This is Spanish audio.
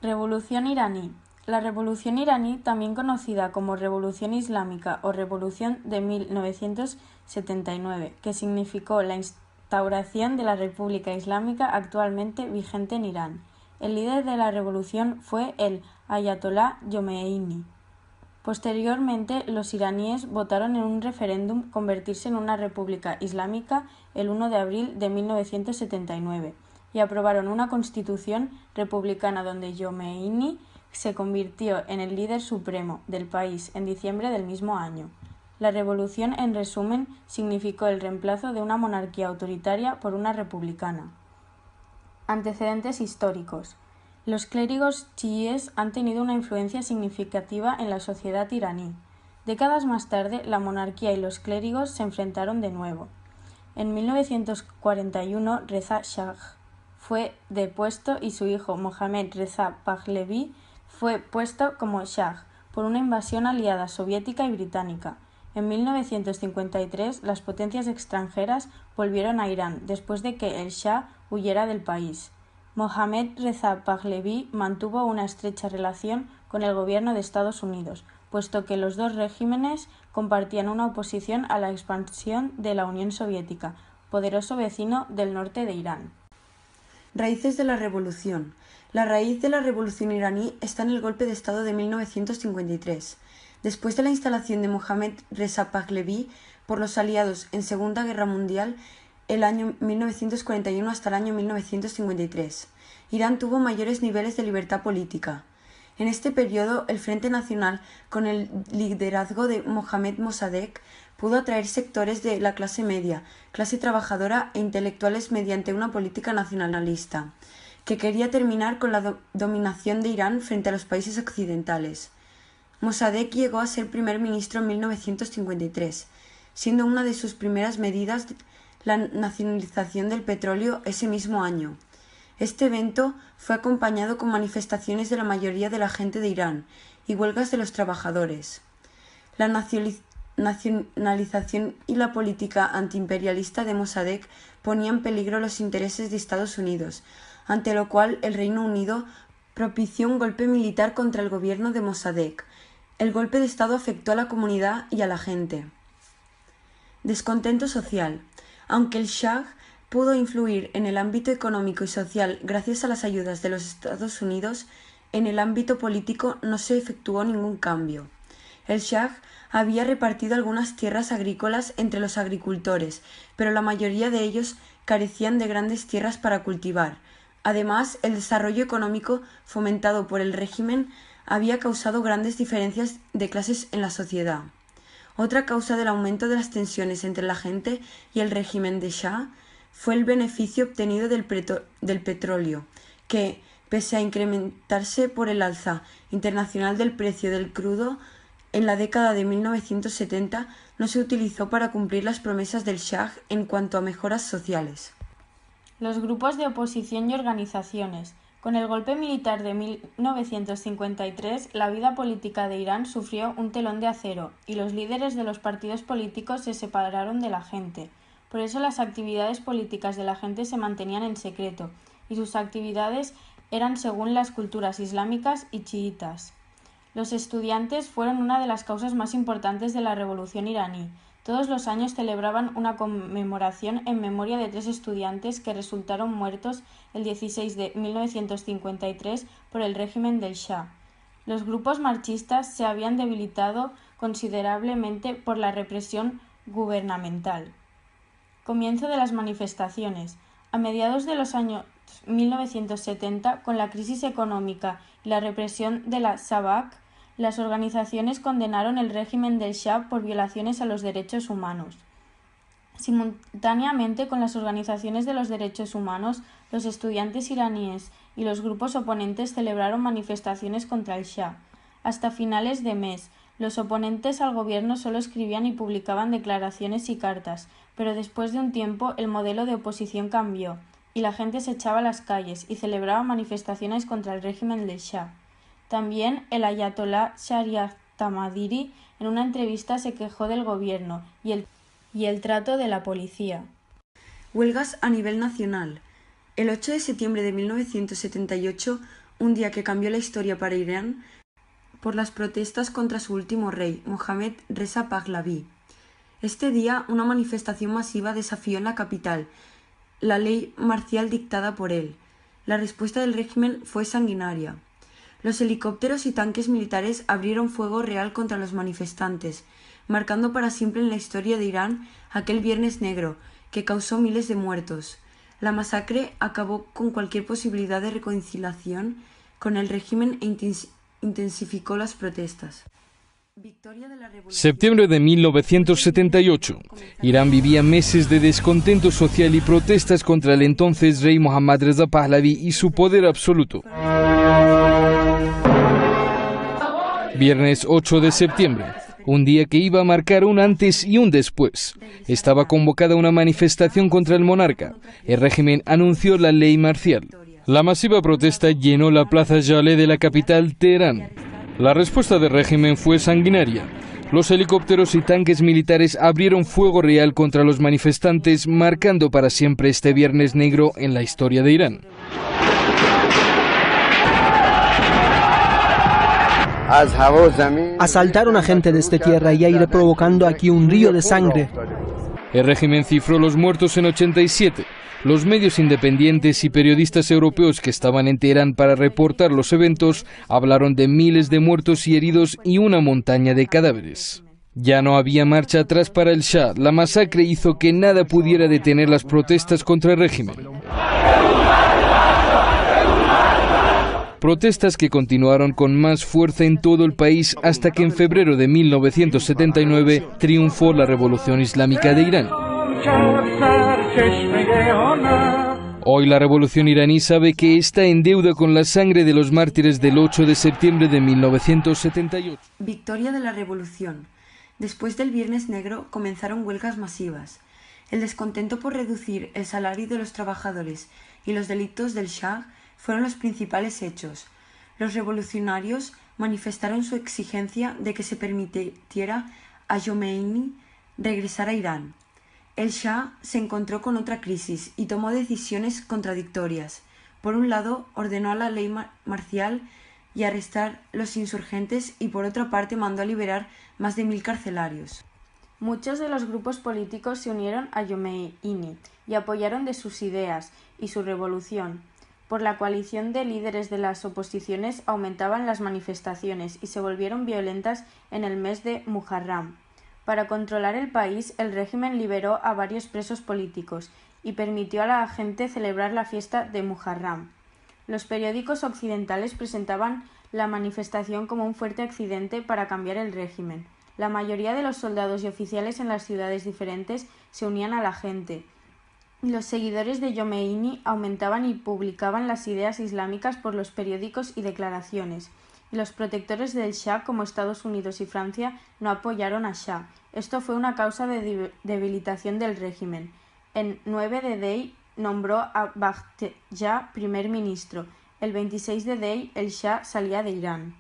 Revolución iraní. La Revolución iraní, también conocida como Revolución Islámica o Revolución de 1979, que significó la instauración de la República Islámica actualmente vigente en Irán. El líder de la revolución fue el Ayatolá Jomeini. Posteriormente, los iraníes votaron en un referéndum convertirse en una república islámica el 1 de abril de 1979 y aprobaron una constitución republicana donde Jomeini se convirtió en el líder supremo del país en diciembre del mismo año. La revolución, en resumen, significó el reemplazo de una monarquía autoritaria por una republicana. Antecedentes históricos. Los clérigos chiíes han tenido una influencia significativa en la sociedad iraní. Décadas más tarde, la monarquía y los clérigos se enfrentaron de nuevo. En 1941, Reza Shah fue depuesto y su hijo Mohammad Reza Pahlaví fue puesto como Shah por una invasión aliada soviética y británica. En 1953, las potencias extranjeras volvieron a Irán después de que el Shah huyera del país. Mohammad Reza Pahlaví mantuvo una estrecha relación con el gobierno de Estados Unidos, puesto que los dos regímenes compartían una oposición a la expansión de la Unión Soviética, poderoso vecino del norte de Irán. Raíces de la revolución. La raíz de la revolución iraní está en el golpe de Estado de 1953. Después de la instalación de Mohammad Reza Pahlaví por los aliados en Segunda Guerra Mundial, el año 1941 hasta el año 1953, Irán tuvo mayores niveles de libertad política. En este periodo, el Frente Nacional, con el liderazgo de Mohammad Mossadegh, pudo atraer sectores de la clase media, clase trabajadora e intelectuales mediante una política nacionalista, que quería terminar con la dominación de Irán frente a los países occidentales. Mossadegh llegó a ser primer ministro en 1953, siendo una de sus primeras medidas la nacionalización del petróleo ese mismo año. Este evento fue acompañado con manifestaciones de la mayoría de la gente de Irán y huelgas de los trabajadores. La nacionalización y la política antiimperialista de Mossadegh ponían en peligro los intereses de Estados Unidos, ante lo cual el Reino Unido propició un golpe militar contra el gobierno de Mossadegh. El golpe de Estado afectó a la comunidad y a la gente. Descontento social. Aunque el Shah pudo influir en el ámbito económico y social gracias a las ayudas de los Estados Unidos, en el ámbito político no se efectuó ningún cambio. El Shah había repartido algunas tierras agrícolas entre los agricultores, pero la mayoría de ellos carecían de grandes tierras para cultivar. Además, el desarrollo económico fomentado por el régimen había causado grandes diferencias de clases en la sociedad. Otra causa del aumento de las tensiones entre la gente y el régimen de Shah fue el beneficio obtenido del petróleo, que, pese a incrementarse por el alza internacional del precio del crudo en la década de 1970, no se utilizó para cumplir las promesas del Shah en cuanto a mejoras sociales. Los grupos de oposición y organizaciones. Con el golpe militar de 1953, la vida política de Irán sufrió un telón de acero y los líderes de los partidos políticos se separaron de la gente. Por eso las actividades políticas de la gente se mantenían en secreto y sus actividades eran según las culturas islámicas y chiitas. Los estudiantes fueron una de las causas más importantes de la revolución iraní. Todos los años celebraban una conmemoración en memoria de 3 estudiantes que resultaron muertos el 16 de 1953 por el régimen del Shah. Los grupos marchistas se habían debilitado considerablemente por la represión gubernamental. Comienzo de las manifestaciones. A mediados de los años 1970, con la crisis económica y la represión de la SAVAK, las organizaciones condenaron el régimen del Shah por violaciones a los derechos humanos. Simultáneamente con las organizaciones de los derechos humanos, los estudiantes iraníes y los grupos oponentes celebraron manifestaciones contra el Shah. Hasta finales de mes, los oponentes al gobierno solo escribían y publicaban declaraciones y cartas, pero después de un tiempo el modelo de oposición cambió, y la gente se echaba a las calles y celebraba manifestaciones contra el régimen del Shah. También el ayatolá Shariat Tamadiri en una entrevista se quejó del gobierno y el trato de la policía. Huelgas a nivel nacional. El 8 de septiembre de 1978, un día que cambió la historia para Irán por las protestas contra su último rey, Mohammad Reza Pahlaví. Este día, una manifestación masiva desafió en la capital la ley marcial dictada por él. La respuesta del régimen fue sanguinaria. Los helicópteros y tanques militares abrieron fuego real contra los manifestantes, marcando para siempre en la historia de Irán aquel Viernes Negro, que causó miles de muertos. La masacre acabó con cualquier posibilidad de reconciliación con el régimen e intensificó las protestas. Septiembre de 1978. Irán vivía meses de descontento social y protestas contra el entonces rey Mohammad Reza Pahlaví y su poder absoluto. Viernes 8 de septiembre, un día que iba a marcar un antes y un después. Estaba convocada una manifestación contra el monarca. El régimen anunció la ley marcial. La masiva protesta llenó la plaza Jaleh de la capital, Teherán. La respuesta del régimen fue sanguinaria. Los helicópteros y tanques militares abrieron fuego real contra los manifestantes, marcando para siempre este Viernes Negro en la historia de Irán. Asaltaron a gente desde tierra y aire, provocando aquí un río de sangre. El régimen cifró los muertos en 87. Los medios independientes y periodistas europeos que estaban en Teherán para reportar los eventos hablaron de miles de muertos y heridos y una montaña de cadáveres. Ya no había marcha atrás para el Shah. La masacre hizo que nada pudiera detener las protestas contra el régimen. Protestas que continuaron con más fuerza en todo el país hasta que en febrero de 1979 triunfó la Revolución Islámica de Irán. Hoy la revolución iraní sabe que está en deuda con la sangre de los mártires del 8 de septiembre de 1978. Victoria de la revolución. Después del Viernes Negro comenzaron huelgas masivas. El descontento por reducir el salario de los trabajadores y los delitos del Shah fueron los principales hechos. Los revolucionarios manifestaron su exigencia de que se permitiera a Jomeini regresar a Irán. El Shah se encontró con otra crisis y tomó decisiones contradictorias. Por un lado, ordenó la ley marcial y arrestar los insurgentes y por otra parte mandó a liberar más de 1000 carcelarios. Muchos de los grupos políticos se unieron a Jomeini y apoyaron de sus ideas y su revolución. Por la coalición de líderes de las oposiciones aumentaban las manifestaciones y se volvieron violentas en el mes de Muharram. Para controlar el país, el régimen liberó a varios presos políticos y permitió a la gente celebrar la fiesta de Muharram. Los periódicos occidentales presentaban la manifestación como un fuerte accidente para cambiar el régimen. La mayoría de los soldados y oficiales en las ciudades diferentes se unían a la gente. Los seguidores de Jomeini aumentaban y publicaban las ideas islámicas por los periódicos y declaraciones. Y los protectores del Shah, como Estados Unidos y Francia, no apoyaron a Shah. Esto fue una causa de debilitación del régimen. En 9 de Dey nombró a Baghtiyar primer ministro. El 26 de Dey el Shah salía de Irán.